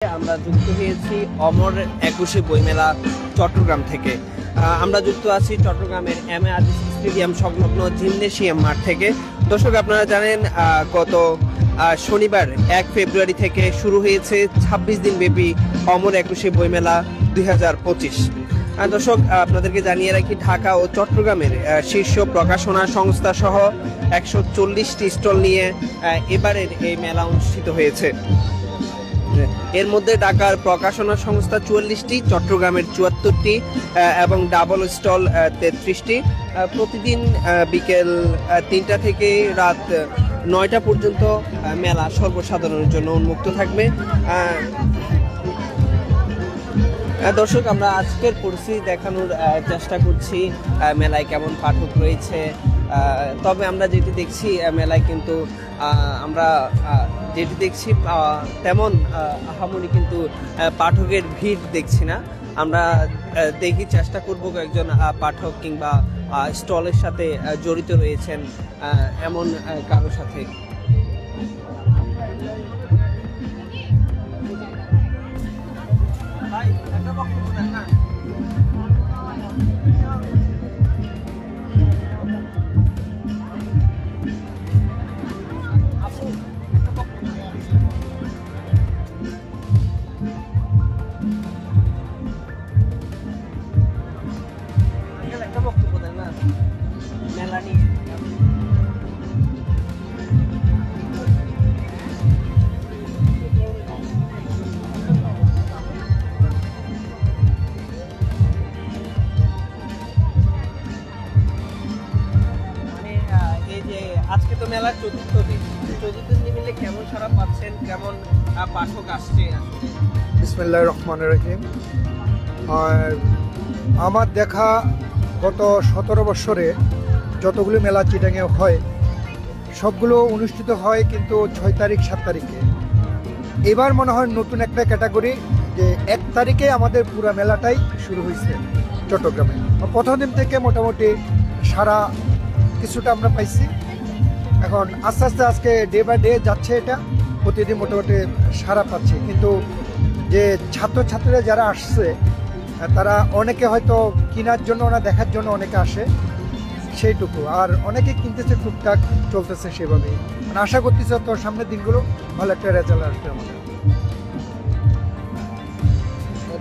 আমরা যুক্ত হয়েছি অমর 21 বইমেলা চট্টগ্রাম থেকে। আমরা যুক্ত আছি চট্টগ্রামের এম এ আজিজ স্টেডিয়াম সংলগ্ন জিমনেশিয়াম মাঠ থেকে। দর্শক, আপনারা জানেন গত শনিবার 1 ফেব্রুয়ারি থেকে শুরু হয়েছে 26 দিন ব্যাপী অমর 21 বইমেলা 2025। দর্শক, আপনাদেরকে জানিয়ে রাখি, ঢাকা ও চট্টগ্রামের শীর্ষ প্রকাশনা সংস্থা সহ 140টি স্টল নিয়ে এবারের এই মেলা অনুষ্ঠিত হয়েছে। এর মধ্যে ঢাকার প্রকাশনা সংস্থা 44টি, চট্টগ্রামের 74টি এবং ডাবল স্টল 33টি। প্রতিদিন বিকেল 3টা থেকে রাত 9টা পর্যন্ত মেলা সর্বসাধারণের জন্য উন্মুক্ত থাকবে। দর্শক, আমরা আজকের পরিস্থিতি দেখানোর চেষ্টা করছি মেলায় কেমন পাঠক রয়েছে। তবে আমরা যেটি দেখছি মেলায় কিন্তু আমরা যেটি দেখছি তেমন আহামরি কিন্তু পাঠকের ভিড় দেখছি না। আমরা দেখি চেষ্টা করব কয়েকজন পাঠক কিংবা স্টলের সাথে জড়িত রয়েছেন এমন কারোর সাথে। একটা বক্তব্য দেন না মেলা নিয়ে। এই যে আজকে তো মেলার চতুর্থ দিন মিলে কেমন সারা পাচ্ছেন, কেমন পাঠক আসছে? বিসমিল্লাহির রহমানির রহিম। আমার দেখা গত 17 বছরে যতগুলো মেলা চিটাঙে হয় সবগুলো অনুষ্ঠিত হয় কিন্তু 6 তারিখ 7 তারিখে। এবার মনে হয় নতুন একটা ক্যাটাগরি যে 1 তারিখে আমাদের পুরো মেলাটাই শুরু হয়েছে চট্টগ্রামে। প্রথম দিন থেকে মোটামুটি সারা কিছুটা আমরা পাইছি। এখন আস্তে আস্তে আজকে ডে বাই ডে যাচ্ছে, এটা প্রতিদিন মোটামুটি সারা পাচ্ছে। কিন্তু যে ছাত্রছাত্রীরা যারা আসছে তারা অনেকে হয়তো কেনার জন্য না দেখার জন্য অনেকে আসে সেইটুকু, আর অনেকে কিনতেছে, টুকটাক চলতেছে সেভাবেই। মানে আশা করতেছি তো সামনের দিনগুলো ভালো একটা রেজাল্ট আসবে আমাদের।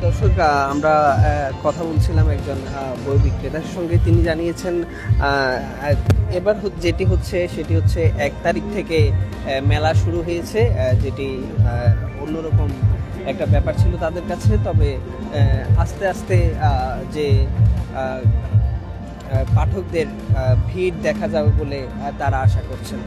দর্শক, আমরা কথা বলছিলাম একজন বই বিক্রেতার সঙ্গে। তিনি জানিয়েছেন এবার যেটি হচ্ছে সেটি হচ্ছে 1 তারিখ থেকে মেলা শুরু হয়েছে, যেটি অন্যরকম একটা ব্যাপার ছিল তাদের কাছে। তবে আস্তে আস্তে যে পাঠকদের ভিড় দেখা যাবে বলে তারা আশা করছেন।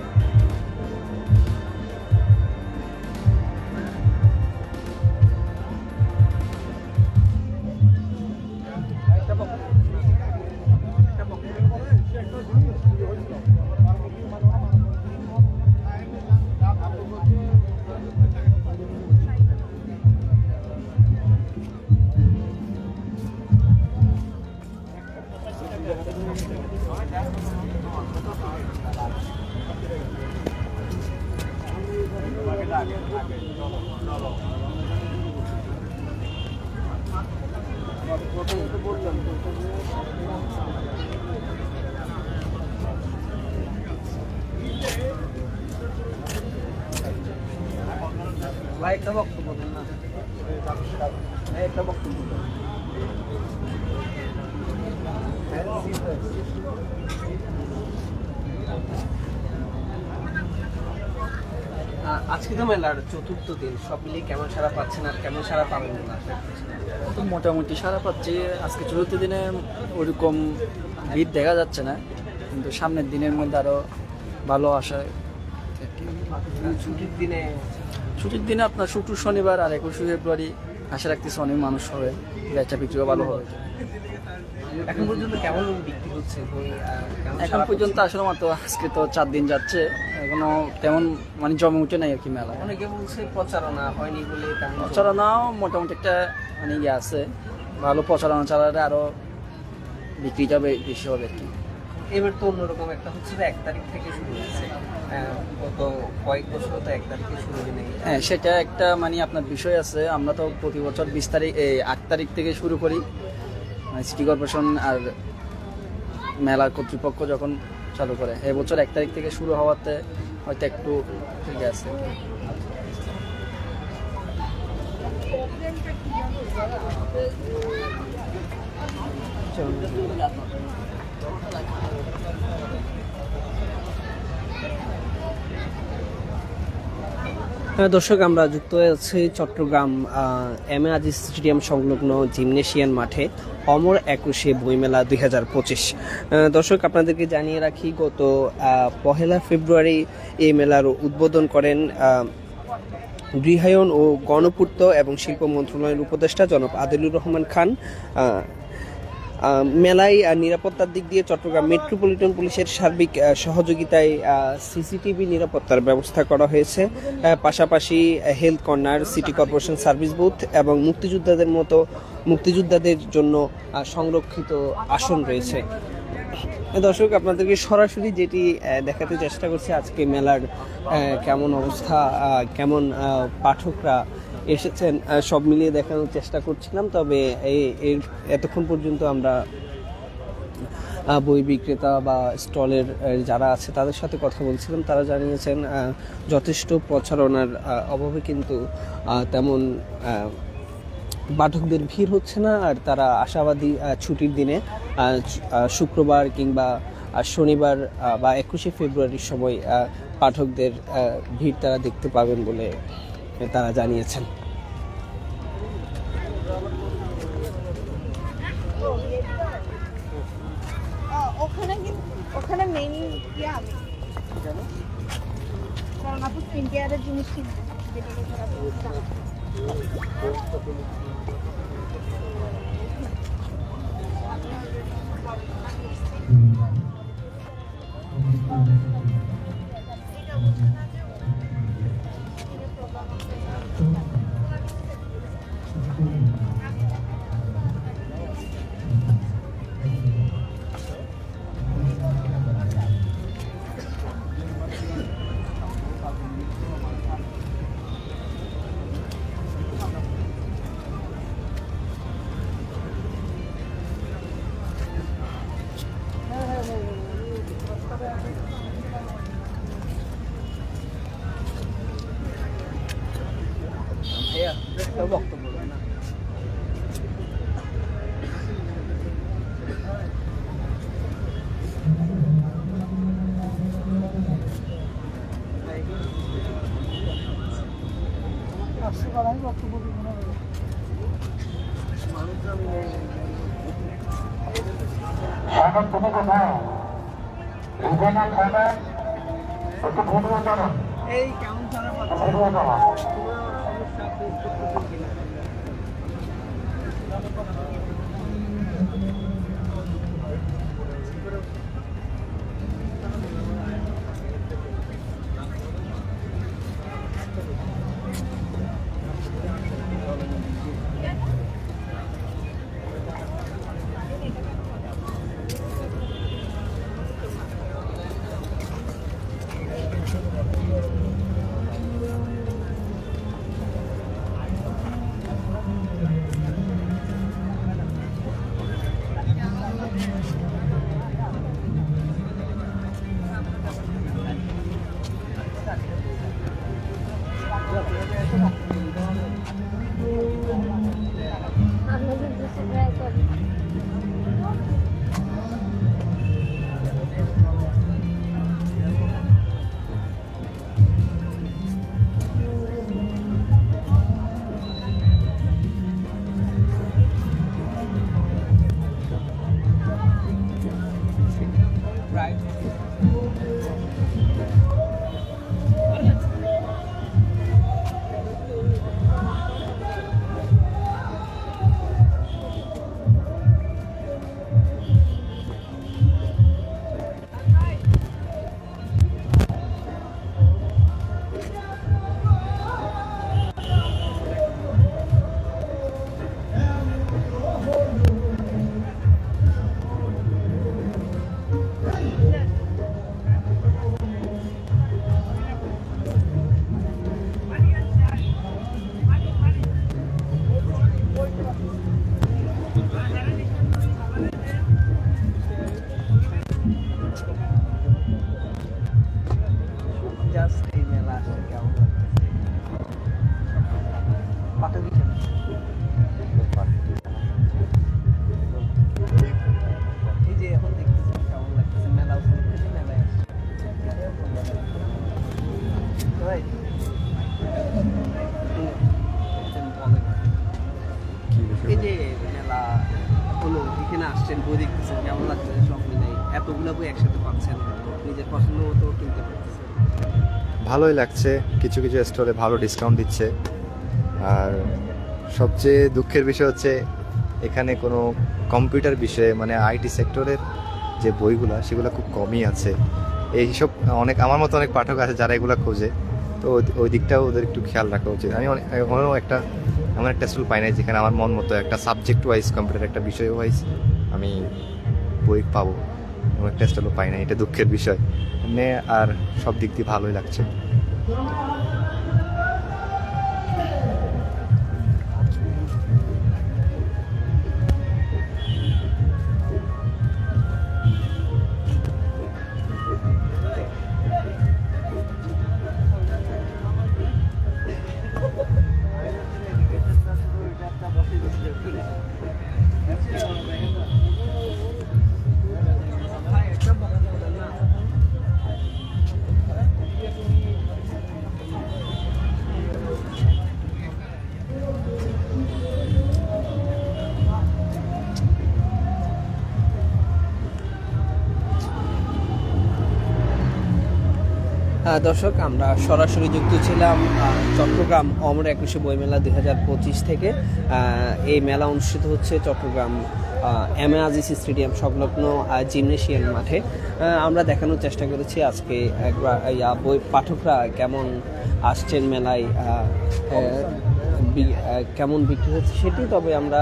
ভাই একটা বক্তব্য দেন না, একটা বক্তব্য দেন। আজকে তো মেলার চতুর্থ দিন, সব মিলিয়ে কেমন সারা পাচ্ছেন আর কেমন সারা পাবেন? তো মোটামুটি সারা পাচ্ছি। আজকে চতুর্থ দিনে ওরকম ভিড় দেখা যাচ্ছে না, কিন্তু সামনের দিনের মধ্যে আরও ভালো আসা। ছুটির দিনে আপনার শুক্র শনিবার আর 21 ফেব্রুয়ারি আশা রাখতেছি অনেক মানুষ হবে, বেচা বিক্রিও ভালো হবে। এখন পর্যন্ত কেমন বিক্রি হচ্ছে? এখন পর্যন্ত আসলে মাত্র আজকে তো 4 দিন যাচ্ছে, এখনো তেমন মানে জমে উঠে নাই আর কি মেলা। অনেকে বলছে প্রচারণা হয়নি বলে। প্রচারণাও মোটামুটি একটা মানে ইয়ে আছে, ভালো প্রচারণা চালালে আরও বিক্রিটা বেশি হবে আর কি। এবার তো অন্যরকম একটা হচ্ছে 1 তারিখ থেকে শুরু হচ্ছে। গত কয়েক বছর তো 1 তারিখে শুরু হয়নি। হ্যাঁ, সেটা একটা মানে আপনার বিষয় আছে। আমরা তো প্রতি বছর 20 তারিখ 8 তারিখ থেকে শুরু করি, সিটি কর্পোরেশন আর মেলার কর্তৃপক্ষ যখন চালু করে। এবছর 1 তারিখ থেকে শুরু হওয়াতে হয়তো একটু ঠিক আছে। দর্শক, আমরা যুক্ত আছি Chittagong M A Aziz stadium সংলগ্ন জিমনেশিয়ান মাঠে অমর 21শে বইমেলা 2025। দর্শক, আপনাদেরকে জানিয়ে রাখি, গত 1 ফেব্রুয়ারি এই মেলার উদ্বোধন করেন গৃহায়ন ও গণপূর্ত এবং শিল্প মন্ত্রণালয়ের উপদেষ্টা জনাব আদিলুর রহমান খান। মেলায় নিরাপত্তার দিক দিয়ে চট্টগ্রাম মেট্রোপলিটন পুলিশের সার্বিক সহযোগিতায় সিসিটিভি নিরাপত্তার ব্যবস্থা করা হয়েছে। পাশাপাশি health corner, city corporation service booth এবং মুক্তিযোদ্ধাদের জন্য সংরক্ষিত আসন রয়েছে। দর্শক, আপনাদেরকে সরাসরি যেটি দেখাতে চেষ্টা করছি আজকে মেলার কেমন অবস্থা, কেমন পাঠকরা এসেছেন, সব মিলিয়ে দেখানোর চেষ্টা করছিলাম। তবে এতক্ষণ পর্যন্ত আমরা বই বিক্রেতা বা স্টলের যারা আছে তাদের সাথে কথা বলছিলাম। তারা জানিয়েছেন যথেষ্ট প্রচারণার অভাবে কিন্তু তেমন পাঠকদের ভিড় হচ্ছে না। আর তারা আশাবাদী ছুটির দিনে শুক্রবার কিংবা শনিবার বা 21শে ফেব্রুয়ারির সময় পাঠকদের ভিড় তারা দেখতে পাবেন বলে তারা জানিয়েছেন। ওখানে মেইন কি আমি জানো, কারণ আপু স্কিন কেয়ারের জিনিস কিনতে যেটা বক্তব্য না। এই কেমন খারাপ এই যে এখন দেখতেছেন কেমন লাগতেছে মেলা উপলক্ষে মেলায় আসছে Right. এই যে মেলা হলো এখানে আসছেন বই দেখতেছেন কেমন লাগছে সব মিলাই এতগুলো বই একসাথে পাচ্ছেন নিজের পছন্দ মতো কিনতে পারতেছেন ভালোই লাগছে, কিছু কিছু স্টলে ভালো ডিসকাউন্ট দিচ্ছে। আর সবচেয়ে দুঃখের বিষয় হচ্ছে এখানে কোনো কম্পিউটার বিষয়ে মানে আইটি সেক্টরের যে বইগুলো সেগুলো খুব কমই আছে। এইসব অনেক আমার মতো অনেক পাঠক আছে যারা এগুলো খোঁজে, তো ওই দিকটাও ওদের একটু খেয়াল রাখা উচিত। আমি এমন একটা স্টল পাই নাই যেখানে আমার মন মতো একটা সাবজেক্ট ওয়াইজ কম্পিউটার একটা বিষয় ওয়াইজ আমি বই পাবো, এমন একটা স্টলও পাই না, এটা দুঃখের বিষয়। এমনি আর সব দিক দিয়ে ভালোই লাগছে। দর্শক, আমরা সরাসরি যুক্ত ছিলাম চট্টগ্রাম অমর 21শে বইমেলা 2025 থেকে। এই মেলা অনুষ্ঠিত হচ্ছে Chittagong M A Aziz stadium সংলগ্ন জিমনেশিয়াম মাঠে। আমরা দেখানোর চেষ্টা করেছি আজকে বই পাঠকরা কেমন আসছেন মেলায়, কেমন বিক্রি হচ্ছে সেটি। তবে আমরা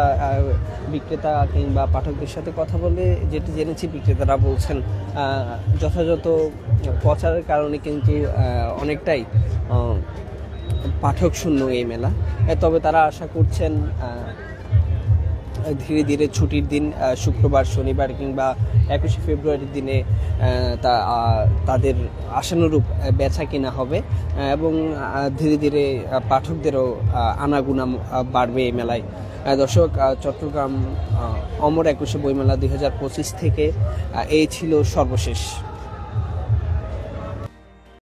বিক্রেতা কিংবা পাঠকদের সাথে কথা বলে যেটি জেনেছি, বিক্রেতারা বলছেন যথাযথ প্রচারের কারণে কিন্তু অনেকটাই পাঠক শূন্য এই মেলা। তবে তারা আশা করছেন ধীরে ধীরে ছুটির দিন শুক্রবার, শনিবার কিংবা 21শে ফেব্রুয়ারির দিনে তাদের আশানুরূপ বেচা কিনা হবে এবং ধীরে ধীরে পাঠকদেরও আনাগোনা বাড়বে এই মেলায়। দর্শক, চট্টগ্রাম অমর 21শে বইমেলা 2025 থেকে এই ছিল সর্বশেষ।